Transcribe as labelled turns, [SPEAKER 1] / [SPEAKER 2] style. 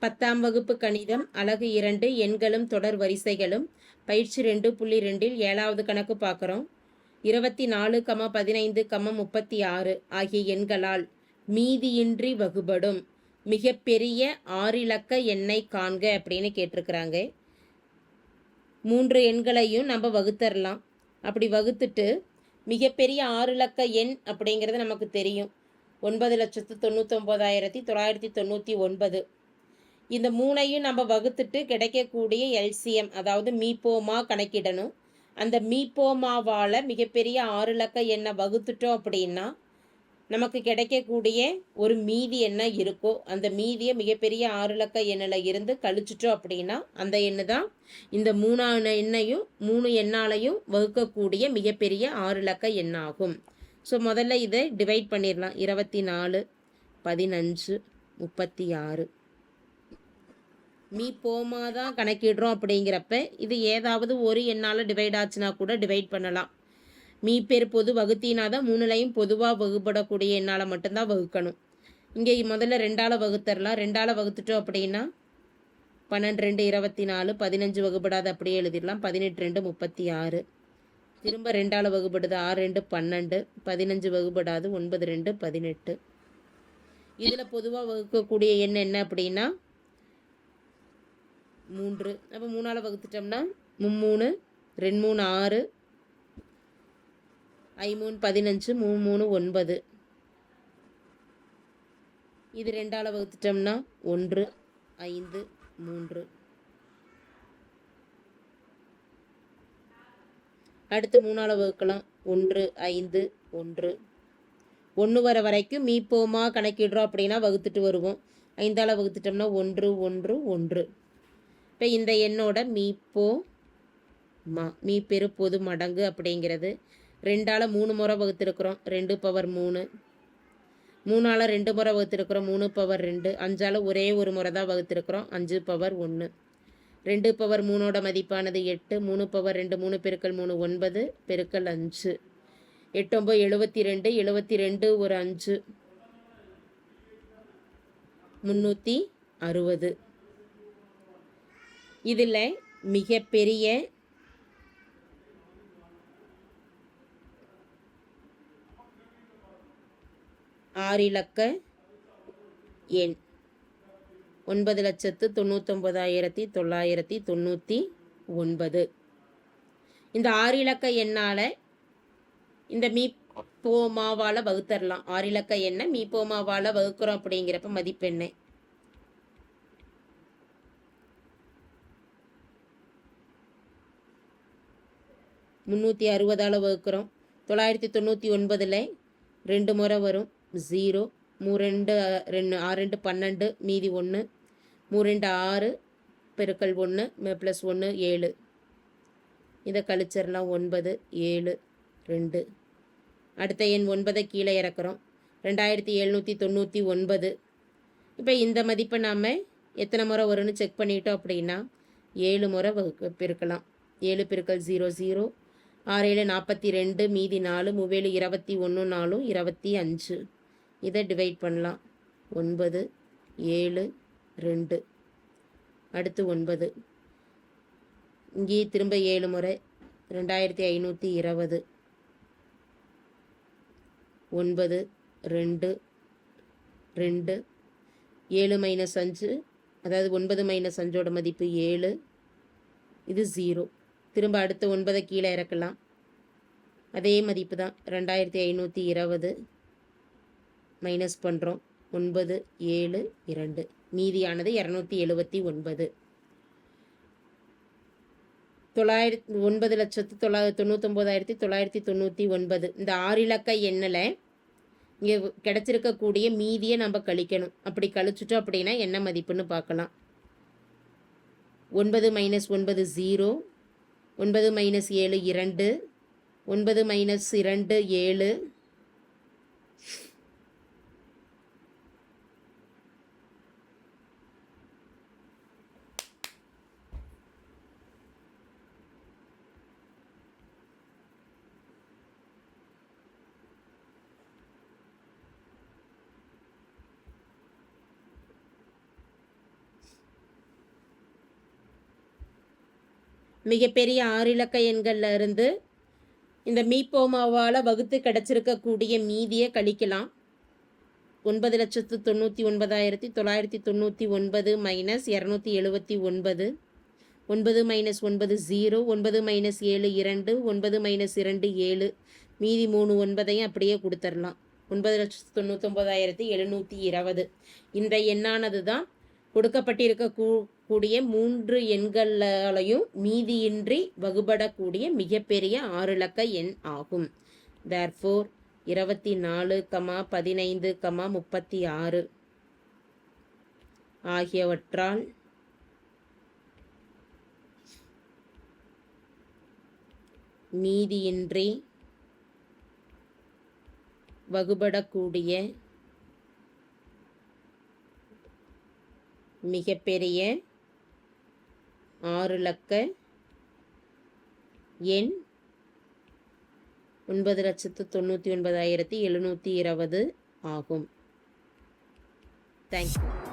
[SPEAKER 1] 10ஆம் வகுப்பு கணிதம் அலகு 2 எண்களும் தொடர் வரிசைகளும் பயிற்சி 2.2இல் 7வது கணக்கு பார்க்குறோம். 24, 15, 36 ஆகிய எண்களால் மீதியின்றி வகுபடும் மிகப்பெரிய 6 இலக்க எண்ணை காண்க அப்படின்னு கேட்டிருக்கிறாங்க. 3 எண்களையும் நம்ம வகுத்தரலாம். அப்படி வகுத்துட்டு மிகப்பெரிய 6 இலக்க எண் அப்படிங்கிறது நமக்கு தெரியும். 9,99,999. இந்த மூணையும் நம்ம வகுத்துட்டு கிடைக்கக்கூடிய எல்சிஎம், அதாவது மீப்போமா கணக்கிடணும். அந்த மீப்போமாவால் மிகப்பெரிய 6 இலக்க எண்ணை வகுத்துட்டோம் அப்படின்னா நமக்கு கிடைக்கக்கூடிய ஒரு மீதி என்ன இருக்கோ அந்த மீதியை மிகப்பெரிய 6 இலக்க எண்ணில் இருந்து கழிச்சிட்டோம் அப்படின்னா அந்த எண்ணு தான் இந்த 3 எண்ணையும் 3 எண்ணாலையும் வகுக்கக்கூடிய மிகப்பெரிய 6 இலக்க எண்ணாகும். ஸோ முதல்ல இதை டிவைட் பண்ணிடலாம். 24, 15, 36. மீப்போமா தான் கணக்கிடுறோம் அப்படிங்கிறப்ப இது ஏதாவது ஒரு எண்ணால் டிவைட் ஆச்சுன்னா கூட டிவைட் பண்ணலாம். மீப்பேர் பொது வகுத்தினா தான் 3லையும் பொதுவாக வகுப்படக்கூடிய எண்ணால் மட்டும்தான் வகுக்கணும். இங்கே முதல்ல 2ஆல் வகுத்தரலாம். 2ஆல் வகுத்துட்டோம் அப்படின்னா 12, 24, 15 வகுப்படாது அப்படியே எழுதிடலாம். 18, 36. திரும்ப 2ஆல் வகுப்படுது. 6, 12, 15 வகுப்படாது. 9, 18. இதில் பொதுவாக வகுக்கக்கூடிய எண் என்ன அப்படின்னா 3. அப்போ 3ஆல் வகுத்துட்டோம்னா 3, 2, 6, 5, 15, 3, 9. இது 2ஆல் வகுத்துட்டோம்னா 1, 5, 3. அடுத்து 3ஆல் வகுக்கலாம். 1, 5, 1. 1 வர வரைக்கும் மீப்போமா கணக்கிடுறோம் அப்படின்னா வகுத்துட்டு வருவோம். 5ஆல் வகுத்துட்டோம்னா 1, 1, 1. இப்போ இந்த எண்ணோட மீப்பெரு பொது மடங்கு அப்படிங்கிறது 2ஆல் 3 முறை வகுத்துருக்குறோம். 2 பவர் 3. 3ஆல் 2 முறை வகுத்துருக்குறோம். 3 பவர் 2. 5ஆல் ஒரே ஒரு முறை தான் வகுத்துருக்குறோம். 5 பவர் 1. 2 பவர் 3ஓட மதிப்பானது 8. 3 பவர் 2, 3 பெருக்கல் 3, 9 பெருக்கல் 5. 8, 9, 72. 72 ஒரு 5, 360. இதில் மிகப்பெரிய 6 இலக்க எண் 9,99,999. இந்த 6 இலக்க எண்ணால் இந்த மீப்போமாவால் வகுத்தரலாம். 6 இலக்க எண்ணை மீப்போமாவால் வகுக்கிறோம் அப்படிங்கிறப்ப மதிப்பெண்ணை 360ஆல் வகுக்கிறோம். 999ல் 2 முறை வரும். 0. 3, 2, 6, 12 மீதி 1. 3, 6 பெருக்கல் 1 ப்ளஸ் 1 7. இதை கழிச்சிடலாம். 9, 7, 2. அடுத்த எண் 9 கீழே இறக்குறோம். 2799. இப்போ இந்த மதிப்பை நாம் எத்தனை முறை வரும்னு செக் பண்ணிட்டோம் அப்படின்னா 7 முறை பெருக்கலாம். 7 பெருக்கல் 0, 0. 6, 7, 42 மீதி 4. 3, 21, 4, 25. இதை டிவைட் பண்ணலாம். 9, 7, 2. அடுத்து 9. இங்கேயே திரும்ப 7 முறை. 2520. 9, 2, 2. 7 மைனஸ் 5, அதாவது 9 மைனஸ் 5ஓட மதிப்பு 7. இது 0. திரும்ப அடுத்த 9 கீழே இறக்கலாம். அதே மதிப்பு தான். 2520 மைனஸ் பண்ணுறோம். 9, 7, 2. மீதியானது 279. 9,99,999. இந்த 6 இலக்க எண்ணில் இங்கே கிடச்சிருக்கக்கூடிய மீதியை நம்ம கழிக்கணும். அப்படி கழிச்சிட்டோம் அப்படின்னா என்ன மதிப்புன்னு பார்க்கலாம். 9 மைனஸ் 9 0. 9 மைனஸ் 7 2. 9 மைனஸ் 2 7. மிகப்பெரிய 6 இலக்க எண்கள்ல இருந்து இந்த மீப்போமாவால் வகுத்து கிடச்சிருக்கக்கூடிய மீதியை கழிக்கலாம். 9,99,999 மைனஸ் 279. 9 மைனஸ் 9 0. 9 மைனஸ் 7 2. 9 மைனஸ் 2 7. மீதி 3 9ஐயும் அப்படியே கொடுத்துடலாம். 9,99,720. இந்த எண்ணானது தான் கொடுக்கப்பட்டிருக்கக்கூடிய 3 எண்களாலையும் மீதியின்றி வகுபடக்கூடிய மிகப்பெரிய 6 இலக்க எண் ஆகும். therefore 24, 15, 36 ஆகியவற்றால் மீதியின்றி வகுபடக்கூடிய மிகப்பெரிய 6 இலக்க எண் 9,99,720 ஆகும். தேங்க்யூ.